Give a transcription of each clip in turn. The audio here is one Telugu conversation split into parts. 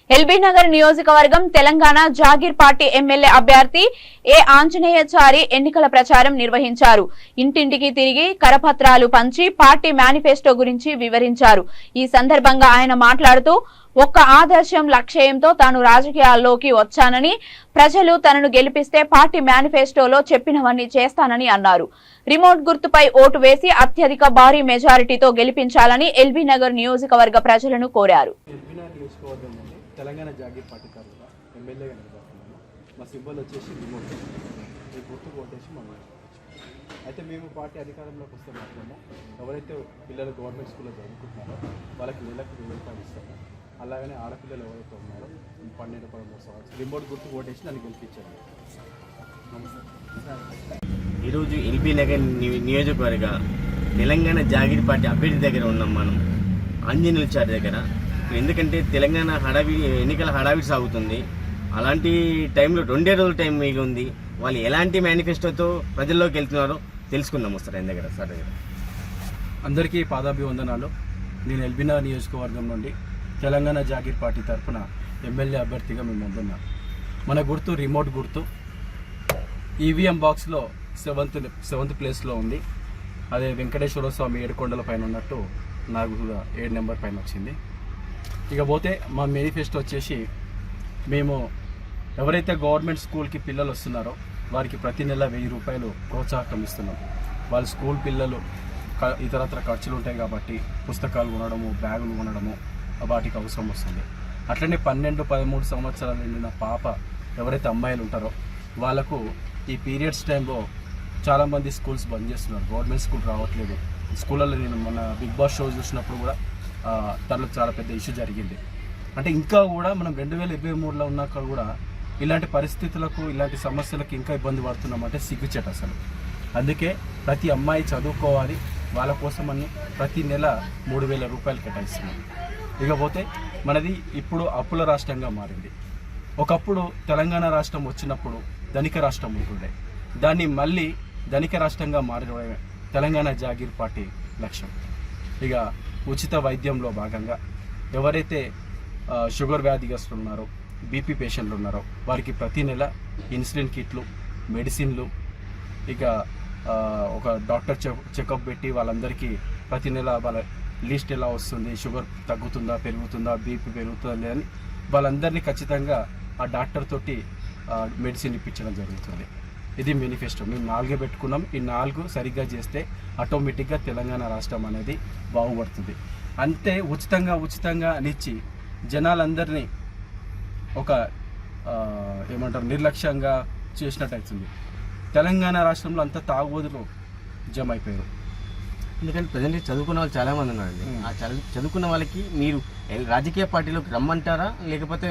ఎల్బీ నగర్ నియోజకవర్గం తెలంగాణ జాగీర్ పార్టీ ఎమ్మెల్యే అభ్యర్థి ఏ ఆంజనేయచారి ఎన్నికల ప్రచారం నిర్వహించారు. ఇంటింటికి తిరిగి కరపత్రాలు పంచి పార్టీ మేనిఫెస్టో గురించి వివరించారు. ఈ సందర్భంగా ఆయన మాట్లాడుతూ ఒక్క ఆదర్శం లక్ష్యంతో తాను రాజకీయాల్లోకి వచ్చానని, ప్రజలు తనను గెలిపిస్తే పార్టీ మేనిఫెస్టోలో చెప్పినవన్నీ చేస్తానని అన్నారు. రిమోట్ గుర్తుపై ఓటు వేసి అత్యధిక భారీ మెజారిటీతో గెలిపించాలని ఎల్బీ నగర్ నియోజకవర్గ ప్రజలను కోరారు. తెలంగాణ జాగీర్ పార్టీ తరఫున ఎమ్మెల్యేగా నిలబడుతున్నాను. మా సింబల్ వచ్చేసి రిమోట్, ఈ గుర్తు కొట్టేసి మనం అయితే మేము పార్టీ అధికారంలోకి వస్తే మాత్రము ఎవరైతే పిల్లలు గవర్నమెంట్ స్కూల్లో చదువుకుంటున్నారో వాళ్ళకి నెలకు 1000 రూపాయలు ఇస్తాము. అలాగనే ఆడపిల్లలు ఎవరైతే ఉన్నారో 12-13 సంవత్సరాలు రిమోట్ గుర్తు కొట్టేసి నన్ను గెలిపించాను. ఈరోజు ఎల్బీ నగర్ నియోజకవర్గ తెలంగాణ జాగీర్ పార్టీ అభ్యర్థి దగ్గర ఉన్నాం మనం, ఆంజనేయుచారి దగ్గర. ఎందుకంటే తెలంగాణ ఎన్నికల హడావిడి సాగుతుంది. అలాంటి టైంలో 2 రోజుల టైం మీకు ఉంది. వాళ్ళు ఎలాంటి మేనిఫెస్టోతో ప్రజల్లోకి వెళ్తున్నారో తెలుసుకుందాం వస్తారు ఆయన దగ్గర. సార్ దగ్గర అందరికీ పాదాభివందనాలు. నేను ఎల్బీ నగర్ నియోజకవర్గం నుండి తెలంగాణ జాగీర్ పార్టీ తరఫున ఎమ్మెల్యే అభ్యర్థిగా మేము ముందున్నాం. మన గుర్తు రిమోట్ గుర్తు. ఈవీఎం బాక్స్లో 7th ప్లేస్లో ఉంది. అదే వెంకటేశ్వర స్వామి 7 కొండల పైన ఉన్నట్టు నాకు కూడా 7 నెంబర్ పైన వచ్చింది. ఇకపోతే మా మేనిఫెస్టో వచ్చేసి మేము ఎవరైతే గవర్నమెంట్ స్కూల్కి పిల్లలు వస్తున్నారో వారికి ప్రతి నెల 1000 రూపాయలు ప్రోత్సాహకం ఇస్తున్నాం. వాళ్ళ స్కూల్ పిల్లలు ఇతరత్ర ఖర్చులు ఉంటాయి కాబట్టి పుస్తకాలు కొనడము, బ్యాగులు కొనడము వాటికి అవసరం వస్తుంది. అట్లనే 12-13 సంవత్సరాలు నిండిన పాప ఎవరైతే అమ్మాయిలు ఉంటారో వాళ్ళకు ఈ పీరియడ్స్ టైంలో చాలామంది స్కూల్స్ బంద్ చేస్తున్నారు. గవర్నమెంట్ స్కూల్ రావట్లేదు. స్కూళ్ళలో నేను మన బిగ్ బాస్ షో చూసినప్పుడు కూడా దానిలో చాలా పెద్ద ఇష్యూ జరిగింది. అంటే ఇంకా కూడా మనం 2023లో ఉన్నాక కూడా ఇలాంటి పరిస్థితులకు, ఇలాంటి సమస్యలకు ఇంకా ఇబ్బంది పడుతున్నామంటే సిగ్గుచేట అసలు. అందుకే ప్రతి అమ్మాయి చదువుకోవాలి, వాళ్ళ కోసం అని ప్రతి నెల 3000 రూపాయలు కేటాయిస్తున్నాం. ఇకపోతే మనది ఇప్పుడు అప్పుల రాష్ట్రంగా మారింది. ఒకప్పుడు తెలంగాణ రాష్ట్రం వచ్చినప్పుడు ధనిక రాష్ట్రం ఉంటుండే. దాన్ని మళ్ళీ ధనిక రాష్ట్రంగా మారడమే తెలంగాణ జాగీర్ పార్టీ లక్ష్యం. ఇక ఉచిత వైద్యంలో భాగంగా ఎవరైతే షుగర్ వ్యాధిగ్రస్తులు ఉన్నారో, బీపీ పేషెంట్లు ఉన్నారో వారికి ప్రతి నెల ఇన్సులిన్ కిట్లు, మెడిసిన్లు, ఇక ఒక డాక్టర్ చెకప్ పెట్టి వాళ్ళందరికీ ప్రతి నెల వాళ్ళ లిస్ట్ ఎలా వస్తుంది, షుగర్ తగ్గుతుందా పెరుగుతుందా, బీపీ పెరుగుతుందా లేదని వాళ్ళందరినీ ఖచ్చితంగా ఆ డాక్టర్ తోటి మెడిసిన్ ఇప్పించడం జరుగుతుంది. ఇది మేనిఫెస్టో. మేము 4 పెట్టుకున్నాం. ఈ 4 సరిగ్గా చేస్తే ఆటోమేటిక్గా తెలంగాణ రాష్ట్రం అనేది బాగుపడుతుంది. అంతే ఉచితంగా అనిచ్చి జనాలందరినీ ఒక ఏమంటారు నిర్లక్ష్యంగా చేసినట్టు అవుతుంది. తెలంగాణ రాష్ట్రంలో అంతా తాగుబోతులు జమ అయిపోయారు. ఎందుకంటే ప్రజెంట్ చదువుకున్న వాళ్ళు చాలామంది ఉన్నారండి. ఆ చదువుకున్న వాళ్ళకి మీరు రాజకీయ పార్టీలోకి రమ్మంటారా, లేకపోతే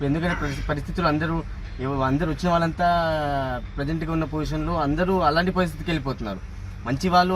ఎందుకంటే పరిస్థితులు అందరూ వచ్చిన వాళ్ళంతా ప్రజెంట్గా ఉన్న పొజిషన్లో అందరూ అలాంటి పరిస్థితికి వెళ్ళిపోతున్నారు. మంచి వాళ్ళు